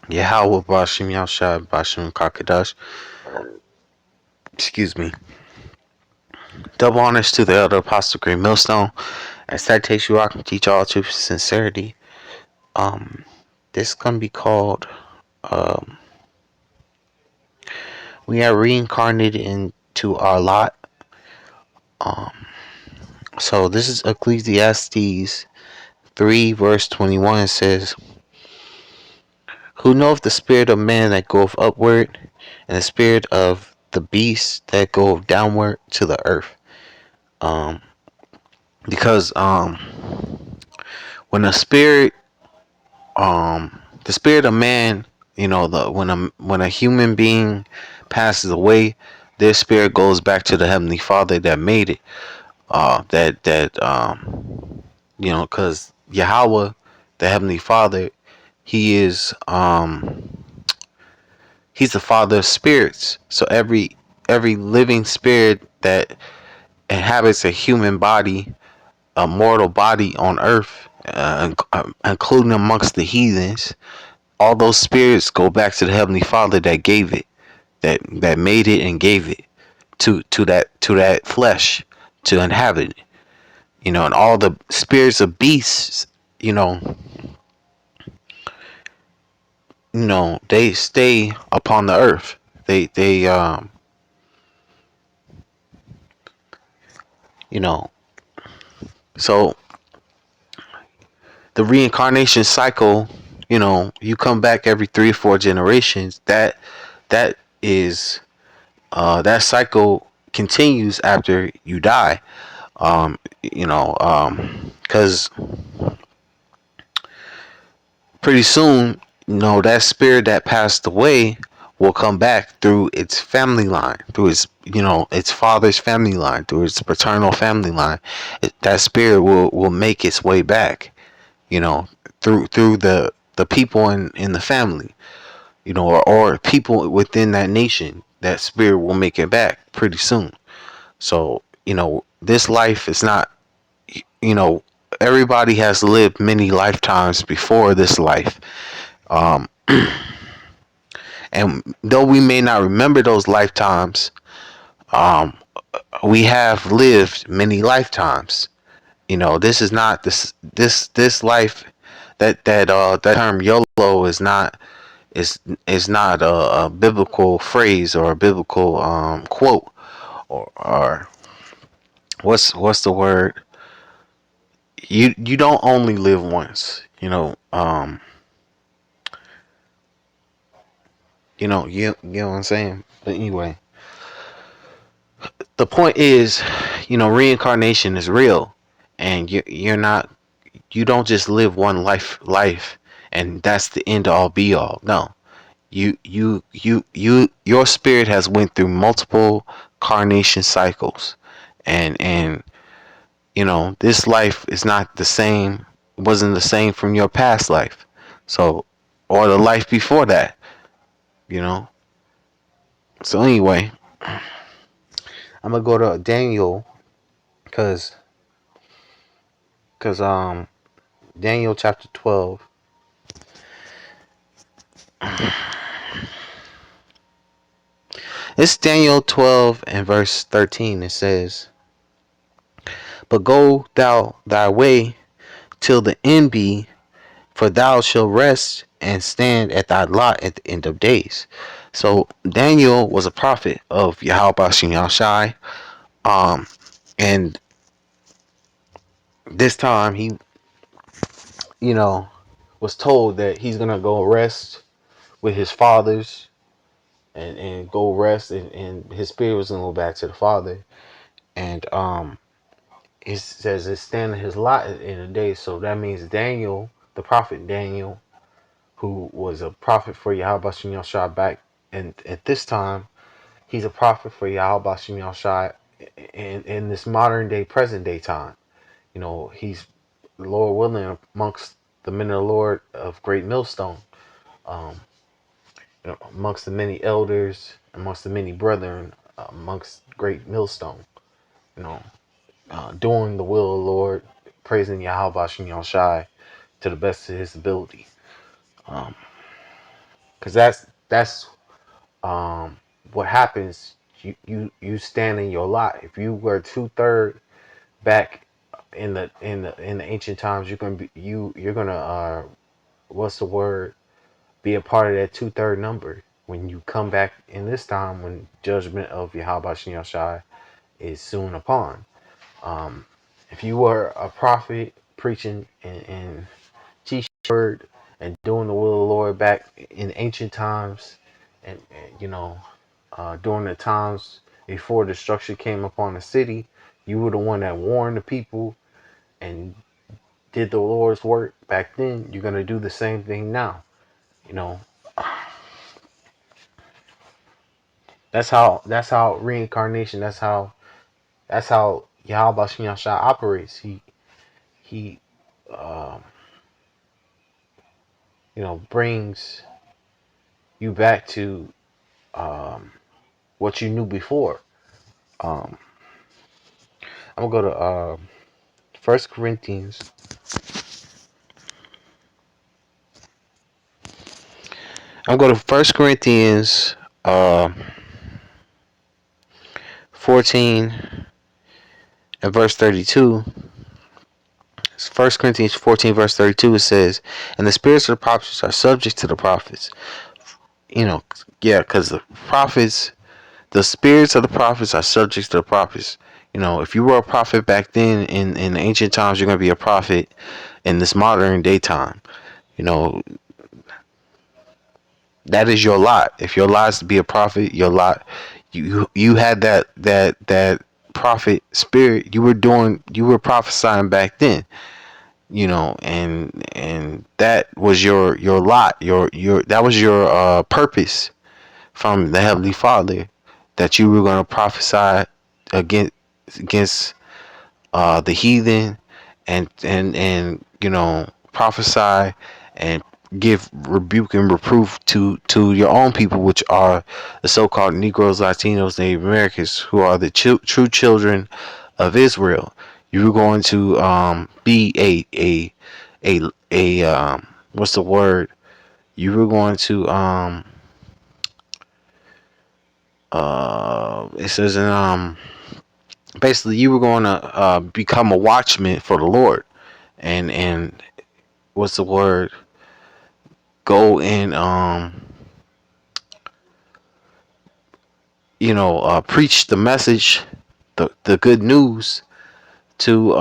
Yahweh Bashim Yashai Bashim Kakadash. Excuse me. Double honors to the elder apostle Great Millstone. As citation rock and teach all truth and sincerity. Um this is gonna be called um we are reincarnated into our lot. Um so this is Ecclesiastes 3 verse 21. It says, who knoweth the spirit of man that goeth upward, and the spirit of the beast that goeth downward to the earth. Um because when the spirit of man, the when a human being passes away, their spirit goes back to the heavenly Father that made it. Because Yahweh, the heavenly Father, he is he's the Father of spirits. So every living spirit that inhabits a human body, a mortal body on earth, including amongst the heathens, all those spirits go back to the heavenly Father that gave it, that made it and gave it to that flesh to inhabit it. And all the spirits of beasts, you know, they stay upon the earth. They you know, so the reincarnation cycle, you come back every 3 or 4 generations. That is that cycle continues after you die. Because pretty soon, that spirit that passed away will come back through its family line, through its father's family line, through its paternal family line. That spirit will make its way back, you know, through the people in the family, or people within that nation. That spirit will make it back pretty soon. So, this life is not, you know, everybody has lived many lifetimes before this life. Um, and though we may not remember those lifetimes, um, we have lived many lifetimes. This is not this life. That term YOLO is not a biblical phrase or a biblical quote, or what's the word? You don't only live once. You know what I'm saying. But anyway, the point is, reincarnation is real, and you don't just live one life, and that's the end all be all. No, your spirit has went through multiple carnation cycles, and this life is not the same. Wasn't the same from your past life, so, or the life before that. You know. So anyway, I'm gonna go to Daniel, cause cause Daniel chapter 12. It's Daniel 12 and verse 13. It says, but go thou thy way till the end be, for thou shalt rest and stand at thy lot at the end of days. So Daniel was a prophet of Yahweh Bashim Yashai. And this time he, you know, was told that he's gonna go rest with his fathers, and go rest, and his spirit was gonna go back to the Father. And it says it's standing his lot in the day. So that means Daniel, the prophet Daniel, who was a prophet for Yahweh Bashim Yashai back, and at this time, he's a prophet for Yahweh Bashim Yashai in this modern day, present day time. He's, Lord willing, amongst the men of the Lord of Great Millstone, um, amongst the many elders, amongst the many brethren, amongst Great Millstone, you know, doing the will of the Lord, praising Yahweh Bashim Yashai to the best of his ability. Um, because that's um what happens. You stand in your lot. If you were 2/3 back in the ancient times, you're gonna be you're gonna what's the word, be a part of that 2/3 number when you come back in this time when judgment of Yahweh Shem Yahshai is soon upon. Um, if you were a prophet preaching and teaching the word and doing the will of the Lord back in ancient times, and during the times before destruction came upon the city, you were the one that warned the people and did the Lord's work back then. You're gonna do the same thing now. You know, that's how reincarnation. That's how Yahweh Shem Yahshai operates. He um, brings you back to um, what you knew before. Um, I'm gonna go to First Corinthians. I'm going to First Corinthians 14 and verse 32. First Corinthians 14 verse 32, it says, "And the spirits of the prophets are subject to the prophets." Yeah, because the spirits of the prophets are subject to the prophets. If you were a prophet back then in the ancient times, you're going to be a prophet in this modern daytime. You know, that is your lot. If your lot is to be a prophet, your lot, you had that prophet spirit. You were prophesying back then. And that was your lot. Your that was your purpose from the Heavenly Father, that you were going to prophesy against the heathen, and prophesy and give rebuke and reproof to your own people, which are the so-called Negroes, Latinos, Native Americans, who are the true children of Israel. You were going to be a what's the word? You were going to it says in basically you were going to become a watchman for the Lord, and what's the word? Go and preach the message, the good news to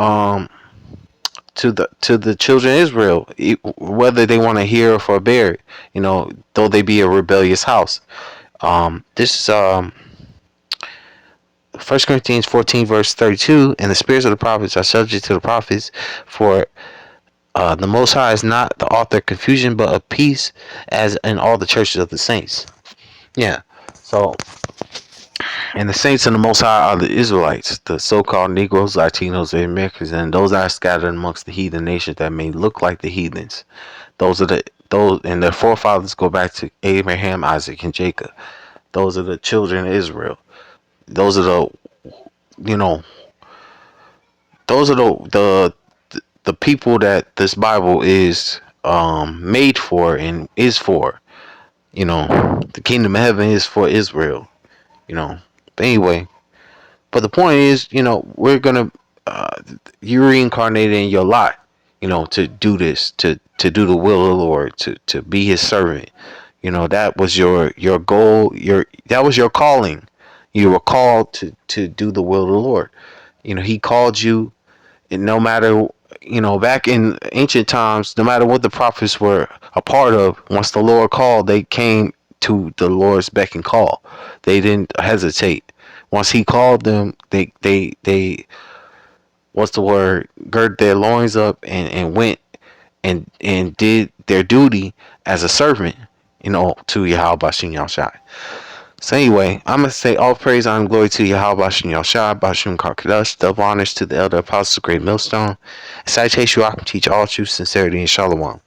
the children of Israel, whether they want to hear or forbear it, though they be a rebellious house. This is First Corinthians 14 verse 32, "And the spirits of the prophets are subject to the prophets, for the Most High is not the author of confusion, but of peace, as in all the churches of the saints." Yeah. So, and the saints of the Most High are the Israelites, the so-called Negroes, Latinos, and Americans, and those that are scattered amongst the heathen nations that may look like the heathens. Those and their forefathers go back to Abraham, Isaac, and Jacob. Those are the children of Israel. Those are you know, those are the people that this Bible is made for and is for. The kingdom of heaven is for Israel. But anyway, but the point is, we're gonna you reincarnated in your lot, to do this, to do the will of the Lord, to be His servant. That was your goal. That was your calling. You were called to do the will of the Lord. He called you, and no matter, back in ancient times, no matter what the prophets were a part of, once the Lord called, they came to the Lord's beck and call. They didn't hesitate. Once He called them, they what's the word? Girded their loins up and went and did their duty as a servant, to Yahweh Bashem Yahushai. So anyway, I'm going to say all praise, honor, and glory to Yahweh Bashem Yahushai, Bashem Karkadash, double honors to the elder apostles of Great Millstone, and citation I can teach all truth, sincerity, and shalom.